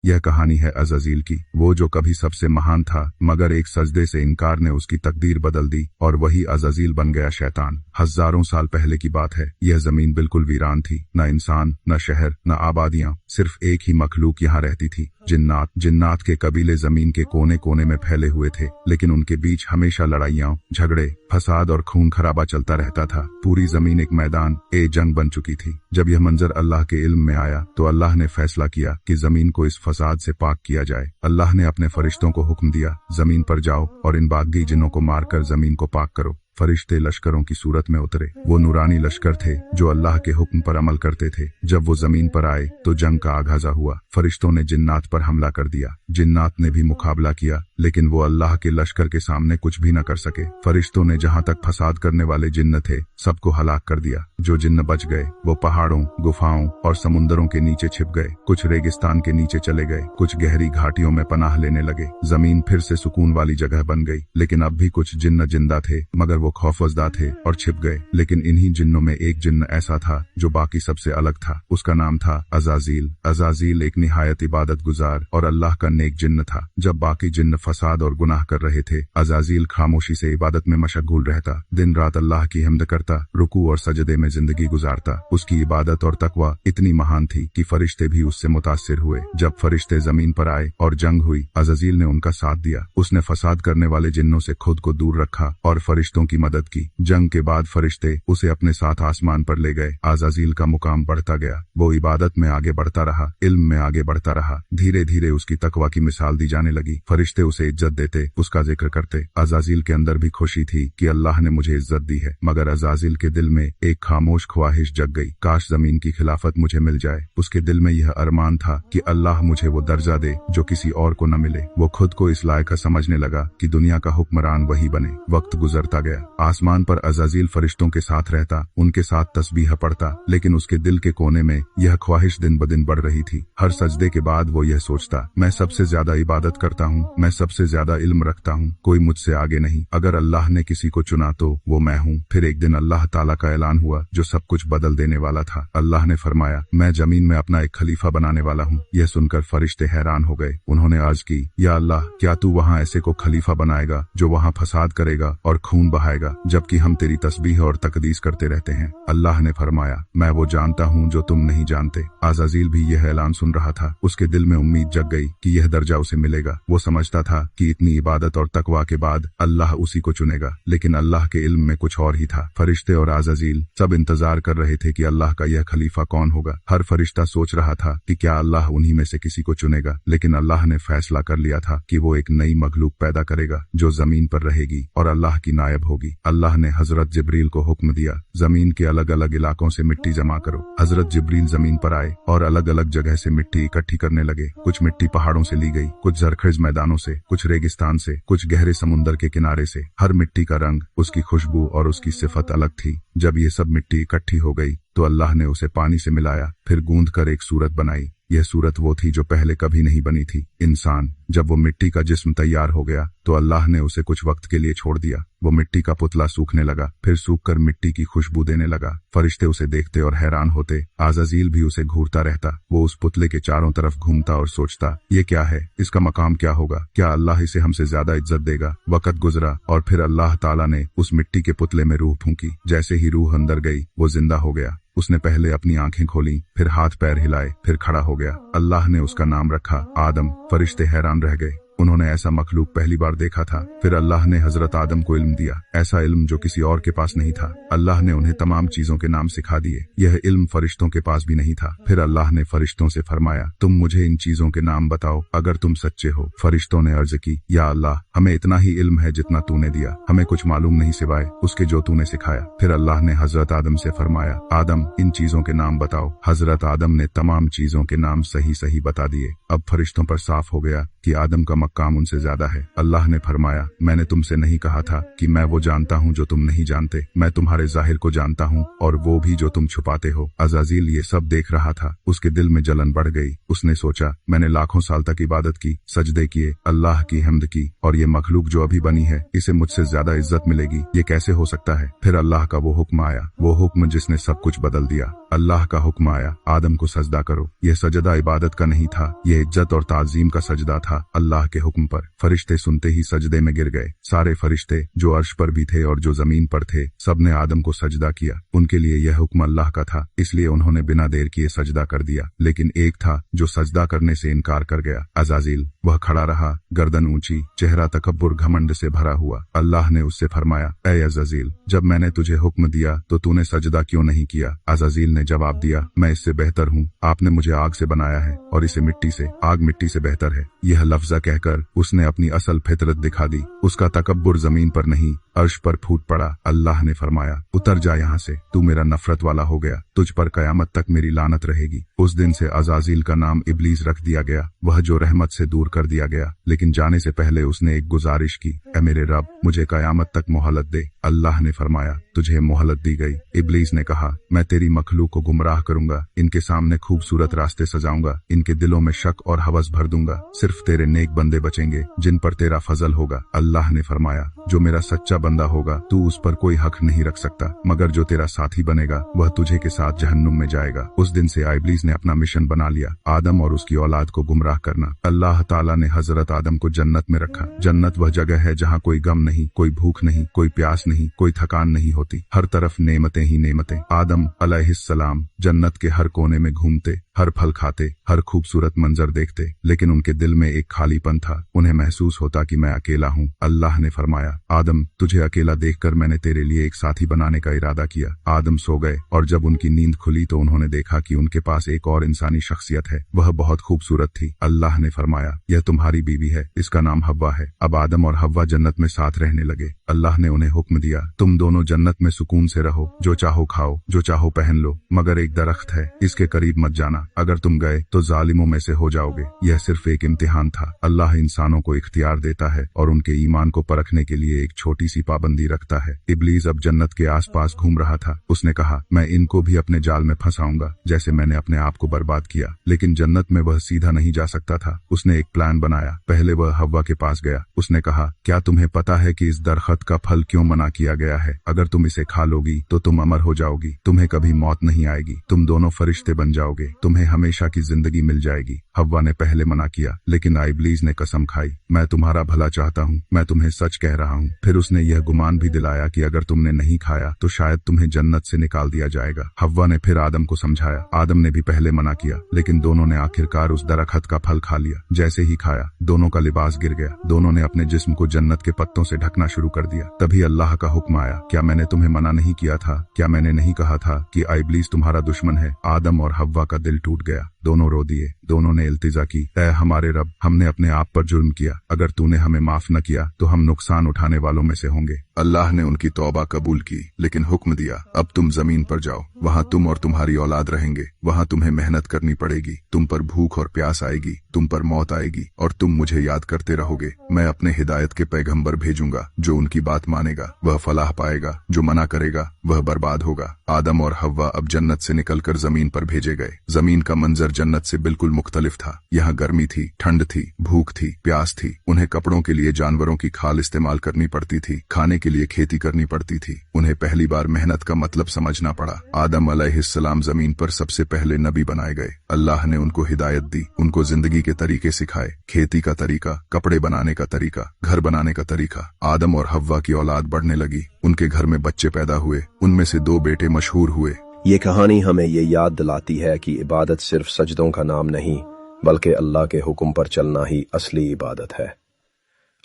यह कहानी है अज़ाज़ील की, वो जो कभी सबसे महान था मगर एक सजदे से इनकार ने उसकी तकदीर बदल दी और वही अज़ाज़ील बन गया शैतान। हजारों साल पहले की बात है। यह जमीन बिल्कुल वीरान थी, न इंसान, न शहर, न आबादियां, सिर्फ एक ही मखलूक यहाँ रहती थी, जिन्नात। जिन्नात के कबीले जमीन के कोने कोने में फैले हुए थे, लेकिन उनके बीच हमेशा लड़ाइयां, झगड़े, फसाद और खून खराबा चलता रहता था। पूरी जमीन एक मैदान ए जंग बन चुकी थी। जब यह मंजर अल्लाह के इल्म में आया तो अल्लाह ने फैसला किया कि जमीन को इस फसाद से पाक किया जाए। अल्लाह ने अपने फरिश्तों को हुक्म दिया, जमीन पर जाओ और इन बागी जिन्नों को मारकर जमीन को पाक करो। फरिश्ते लश्करों की सूरत में उतरे। वो नूरानी लश्कर थे जो अल्लाह के हुक्म पर अमल करते थे। जब वो जमीन पर आए तो जंग का आगाजा हुआ। फरिश्तों ने जिन्नात पर हमला कर दिया। जिन्नात ने भी मुकाबला किया, लेकिन वो अल्लाह के लश्कर के सामने कुछ भी न कर सके। फरिश्तों ने जहां तक फसाद करने वाले जिन्न थे सबको हलाक कर दिया। जो जिन्न बच गए वो पहाड़ों, गुफाओं और समुंदरों के नीचे छिप गए। कुछ रेगिस्तान के नीचे चले गए, कुछ गहरी घाटियों में पनाह लेने लगे। जमीन फिर से सुकून वाली जगह बन गई। लेकिन अब भी कुछ जिन्न जिंदा थे, मगर वो खौफजदा थे और छिप गए। लेकिन इन्हीं जिन्नों में एक जिन्न ऐसा था जो बाकी सबसे अलग था। उसका नाम था अज़ाज़ील। अज़ाज़ील एक निहायत इबादत गुजार और अल्लाह का नेक जिन्न था। जब बाकी जिन्न फसाद और गुनाह कर रहे थे, अज़ाज़ील खामोशी से इबादत में मशगूल रहता। दिन रात अल्लाह की हम्द करता, रुकू और सजदे में जिंदगी गुजारता। उसकी इबादत और तकवा इतनी महान थी कि फरिश्ते भी उससे मुतासिर हुए। जब फरिश्ते जमीन पर आए और जंग हुई, अज़ाज़ील ने उनका साथ दिया। उसने फसाद करने वाले जिन्नों से खुद को दूर रखा और फरिश्तों की मदद की। जंग के बाद फरिश्ते उसे अपने साथ आसमान पर ले गए। अज़ाज़ील का मुकाम बढ़ता गया। वो इबादत में आगे बढ़ता रहा, इल्म में आगे बढ़ता रहा। धीरे धीरे उसकी तकवा की मिसाल दी जाने लगी। फरिश्ते उसे इज्जत देते, उसका जिक्र करते। अज़ाज़ील के अंदर भी खुशी थी कि अल्लाह ने मुझे इज्जत दी है, मगर अज़ाज़ील के दिल में एक खामोश ख्वाहिश जग गई, काश जमीन की खिलाफत मुझे मिल जाए। उसके दिल में यह अरमान था कि अल्लाह मुझे वो दर्जा दे जो किसी और को न मिले। वो खुद को इस लायक समझने लगा कि दुनिया का हुक्मरान वही बने। वक्त गुजरता गया। आसमान पर अज़ाज़ील फरिश्तों के साथ रहता, उनके साथ तस्बीह पढ़ता, लेकिन उसके दिल के कोने में यह ख्वाहिश दिन ब दिन बढ़ रही थी। हर सजदे के बाद वो यह सोचता, मैं सबसे ज्यादा इबादत करता हूँ, मैं सबसे ज्यादा इल्म रखता हूँ, कोई मुझसे आगे नहीं। अगर अल्लाह ने किसी को चुना तो वो मैं हूँ। फिर एक दिन अल्लाह ताला का ऐलान हुआ जो सब कुछ बदल देने वाला था। अल्लाह ने फरमाया, मैं जमीन में अपना एक खलीफा बनाने वाला हूँ। यह सुनकर फरिश्ते हैरान हो गए। उन्होंने अर्ज की, या अल्लाह, क्या तू वहाँ ऐसे को खलीफा बनाएगा जो वहाँ फसाद करेगा और खून बहाएगा, जबकि हम तेरी तस्बीह और तकदीस करते रहते हैं। अल्लाह ने फरमाया, मैं वो जानता हूँ जो तुम नहीं जानते। अज़ाज़ील भी यह ऐलान सुन रहा था। उसके दिल में उम्मीद जग गई कि यह दर्जा उसे मिलेगा। वो समझता था कि इतनी इबादत और तकवा के बाद अल्लाह उसी को चुनेगा, लेकिन अल्लाह के इल्म में कुछ और ही था। फरिश्ते और अज़ाज़ील सब इंतजार कर रहे थे कि अल्लाह का यह खलीफा कौन होगा। हर फरिश्ता सोच रहा था कि क्या अल्लाह उन्हीं में से किसी को चुनेगा, लेकिन अल्लाह ने फैसला कर लिया था कि वो एक नई मखलूक पैदा करेगा जो जमीन पर रहेगी और अल्लाह की नायब होगी। अल्लाह ने हजरत जिब्रील को हुक्म दिया, जमीन के अलग अलग इलाकों से मिट्टी जमा करो। हजरत जिब्रील जमीन पर आए और अलग अलग जगह से मिट्टी इकट्ठी करने लगे। कुछ मिट्टी पहाड़ों से ली गई, कुछ जरखेज मैदानों से, कुछ रेगिस्तान से, कुछ गहरे समुंदर के किनारे से। हर मिट्टी का रंग, उसकी खुशबू और उसकी सिफत अलग थी। जब ये सब मिट्टी इकट्ठी हो गई तो अल्लाह ने उसे पानी से मिलाया, फिर गूंद कर एक सूरत बनाई। यह सूरत वो थी जो पहले कभी नहीं बनी थी, इंसान। जब वो मिट्टी का जिस्म तैयार हो गया तो अल्लाह ने उसे कुछ वक्त के लिए छोड़ दिया। वो मिट्टी का पुतला सूखने लगा, फिर सूखकर मिट्टी की खुशबू देने लगा। फरिश्ते उसे देखते और हैरान होते। अज़ाज़ील भी उसे घूरता रहता। वो उस पुतले के चारों तरफ घूमता और सोचता, ये क्या है, इसका मकाम क्या होगा, क्या अल्लाह इसे हमसे ज्यादा इज्जत देगा। वक्त गुजरा और फिर अल्लाह ताला ने उस मिट्टी के पुतले में रूह फूंकी। जैसे ही रूह अंदर गई वो जिंदा हो गया। उसने पहले अपनी आंखें खोली, फिर हाथ पैर हिलाए, फिर खड़ा हो गया। अल्लाह ने उसका नाम रखा आदम। फरिश्ते हैरान रह गए। उन्होंने ऐसा मखलूक पहली बार देखा था। फिर अल्लाह ने हजरत आदम को इल्म दिया, ऐसा इल्म जो किसी और के पास नहीं था। अल्लाह ने उन्हें तमाम चीजों के नाम सिखा दिए। यह इल्म फरिश्तों के पास भी नहीं था। फिर अल्लाह ने फरिश्तों से फरमाया, तुम मुझे इन चीजों के नाम बताओ अगर तुम सच्चे हो। फरिश्तों ने अर्ज की, या अल्लाह, हमें इतना ही इल्म है जितना तूने दिया, हमें कुछ मालूम नहीं सिवाय उसके जो तूने सिखाया। फिर अल्लाह ने हजरत आदम से फरमाया, आदम, इन चीजों के नाम बताओ। हजरत आदम ने तमाम चीजों के नाम सही सही बता दिए। अब फरिश्तों पर साफ हो गया कि आदम का मकाम उनसे ज्यादा है। अल्लाह ने फरमाया, मैंने तुमसे नहीं कहा था कि मैं वो जानता हूँ जो तुम नहीं जानते। मैं तुम्हारे जाहिर को जानता हूँ और वो भी जो तुम छुपाते हो। अज़ाज़ील ये सब देख रहा था। उसके दिल में जलन बढ़ गई। उसने सोचा, मैंने लाखों साल तक इबादत की, सजदे किए, अल्लाह की हम्द की, और ये मखलूक जो अभी बनी है इसे मुझसे ज्यादा इज्जत मिलेगी, ये कैसे हो सकता है। फिर अल्लाह का वो हुक्म आया, वो हुक्म जिसने सब कुछ बदल दिया। अल्लाह का हुक्म आया, आदम को सजदा करो। यह सजदा इबादत का नहीं था, यह इज्जत और ताज़ीम का सजदा था अल्लाह के हुक्म पर। फरिश्ते सुनते ही सजदे में गिर गए। सारे फरिश्ते जो अर्श पर भी थे और जो जमीन पर थे, सबने आदम को सजदा किया। उनके लिए यह हुक्म अल्लाह का था, इसलिए उन्होंने बिना देर किए सजदा कर दिया। लेकिन एक था जो सजदा करने से इनकार कर गया, अज़ाज़ील। वह खड़ा रहा, गर्दन ऊंची, चेहरा तकब्बुर घमंड से भरा हुआ। अल्लाह ने उससे फरमाया, ऐ अज़ाज़ील, जब मैंने तुझे हुक्म दिया तो तूने सजदा क्यों नहीं किया? अज़ाज़ील ने जवाब दिया, मैं इससे बेहतर हूँ। आपने मुझे आग से बनाया है और इसे मिट्टी से, आग मिट्टी से बेहतर है। यह लफ्ज़ कहकर उसने अपनी असल फितरत दिखा दी। उसका तकब्बुर जमीन पर नहीं, अर्श पर फूट पड़ा। अल्लाह ने फरमाया, उतर जा यहाँ से, तू मेरा नफरत वाला हो गया, तुझ पर कयामत तक मेरी लानत रहेगी। उस दिन से अज़ाज़ील का नाम इब्लीस रख दिया गया, वह जो रहमत से दूर कर दिया गया। लेकिन जाने से पहले उसने एक गुजारिश की, ऐ मेरे रब, मुझे कयामत तक मोहलत दे। अल्लाह ने फरमाया, तुझे मोहलत दी गई। इब्लीस ने कहा, मैं तेरी मखलूक को गुमराह करूंगा, इनके सामने खूबसूरत रास्ते सजाऊंगा, इनके दिलों में शक और हवस भर दूंगा। सिर्फ तेरे नेक बंदे बचेंगे जिन पर तेरा फजल होगा। अल्लाह ने फरमाया, जो मेरा सच्चा बंदा होगा तू उस पर कोई हक नहीं रख सकता, मगर जो तेरा साथी बनेगा वह तुझे के साथ जहन्नुम में जाएगा। उस दिन से इब्लीस ने अपना मिशन बना लिया, आदम और उसकी औलाद को गुमराह करना। अल्लाह ताला ने हजरत आदम को जन्नत में रखा। जन्नत वह जगह है जहाँ कोई गम नहीं, कोई भूख नहीं, कोई प्यास नहीं, कोई थकान नहीं होती, हर तरफ नेमतें ही नेमतें। आदम अलैहिस्सलाम जन्नत के हर कोने में घूमते, हर फल खाते, हर खूबसूरत मंजर देखते, लेकिन उनके दिल में एक खालीपन था। उन्हें महसूस होता कि मैं अकेला हूँ। अल्लाह ने फरमाया, आदम, तुझे अकेला देखकर मैंने तेरे लिए एक साथी बनाने का इरादा किया। आदम सो गए और जब उनकी नींद खुली तो उन्होंने देखा कि उनके पास एक और इंसानी शख्सियत है। वह बहुत खूबसूरत थी। अल्लाह ने फरमाया, यह तुम्हारी बीवी है, इसका नाम हव्वा है। अब आदम और हव्वा जन्नत में साथ रहने लगे। अल्लाह ने उन्हें हुक्म दिया, तुम दोनों जन्नत में सुकून से रहो, जो चाहो खाओ, जो चाहो पहन लो, मगर एक दरख्त है, इसके करीब मत जाना, अगर तुम गए तो जालिमों में से हो जाओगे। यह सिर्फ एक इम्तिहान था। अल्लाह इंसानों को इख्तियार देता है और उनके ईमान को परखने के लिए एक छोटी सी पाबंदी रखता है। इब्लीस अब जन्नत के आसपास घूम रहा था। उसने कहा, मैं इनको भी अपने जाल में फंसाऊंगा जैसे मैंने अपने आप को बर्बाद किया। लेकिन जन्नत में वह सीधा नहीं जा सकता था। उसने एक प्लान बनाया। पहले वह हव्वा के पास गया। उसने कहा, क्या तुम्हें पता है कि इस दरख्त का फल क्यों मना किया गया है? अगर तुम इसे खा लोगी तो तुम अमर हो जाओगी, तुम्हें कभी मौत नहीं आएगी, तुम दोनों फरिश्ते बन जाओगे, तुम्हें हमेशा की जिंदगी मिल जाएगी। हव्वा ने पहले मना किया, लेकिन इब्लीस ने कसम खाई, मैं तुम्हारा भला चाहता हूँ, मैं तुम्हें सच कह रहा हूँ। फिर उसने यह गुमान भी दिलाया कि अगर तुमने नहीं खाया तो शायद तुम्हें जन्नत से निकाल दिया जाएगा। हव्वा ने फिर आदम को समझाया। आदम ने भी पहले मना किया, लेकिन दोनों ने आखिरकार उस दरख्त का फल खा लिया। जैसे ही खाया, दोनों का लिबास गिर गया। दोनों ने अपने जिस्म को जन्नत के पत्तों से ढकना शुरू कर दिया। तभी अल्लाह का हुक्म आया, क्या मैंने तुम्हें मना नहीं किया था? क्या मैंने नहीं कहा था कि इब्लीस तुम्हारा दुश्मन है? आदम और हव्वा का दिल टूट गया। दोनों रो दिए। दोनों ने इल्तिजा की, ऐ हमारे रब, हमने अपने आप पर जुर्म किया, अगर तूने हमें माफ न किया तो हम नुकसान उठाने वालों में से होंगे। अल्लाह ने उनकी तौबा कबूल की, लेकिन हुक्म दिया, अब तुम जमीन पर जाओ, वहाँ तुम और तुम्हारी औलाद रहेंगे, वहाँ तुम्हें मेहनत करनी पड़ेगी, तुम पर भूख और प्यास आएगी, तुम पर मौत आएगी, और तुम मुझे याद करते रहोगे। मैं अपने हिदायत के पैगंबर भेजूंगा, जो उनकी बात मानेगा वह फलाह पाएगा, जो मना करेगा वह बर्बाद होगा। आदम और हव्वा अब जन्नत से निकलकर जमीन पर भेजे गए। जमीन का मंजर जन्नत से बिल्कुल मुख्तलिफ था। यहाँ गर्मी थी, ठंड थी, भूख थी, प्यास थी। उन्हें कपड़ों के लिए जानवरों की खाल इस्तेमाल करनी पड़ती थी, खाने के लिए खेती करनी पड़ती थी। उन्हें पहली बार मेहनत का मतलब समझना पड़ा। आदम अलैहिस्सलाम जमीन पर सबसे पहले नबी बनाए गए। अल्लाह ने उनको हिदायत दी, उनको जिंदगी के तरीके सिखाए, खेती का तरीका, कपड़े बनाने का तरीका, घर बनाने का तरीका। आदम और हव्वा की औलाद बढ़ने लगी। उनके घर में बच्चे पैदा हुए। उनमें से 2 बेटे मशहूर हुए। ये कहानी हमें ये याद दिलाती है कि इबादत सिर्फ सजदों का नाम नहीं, बल्कि अल्लाह के हुक्म पर चलना ही असली इबादत है।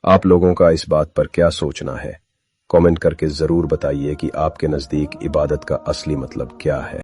आप लोगों का इस बात पर क्या सोचना है? कमेंट करके जरूर बताइए कि आपके नजदीक इबादत का असली मतलब क्या है।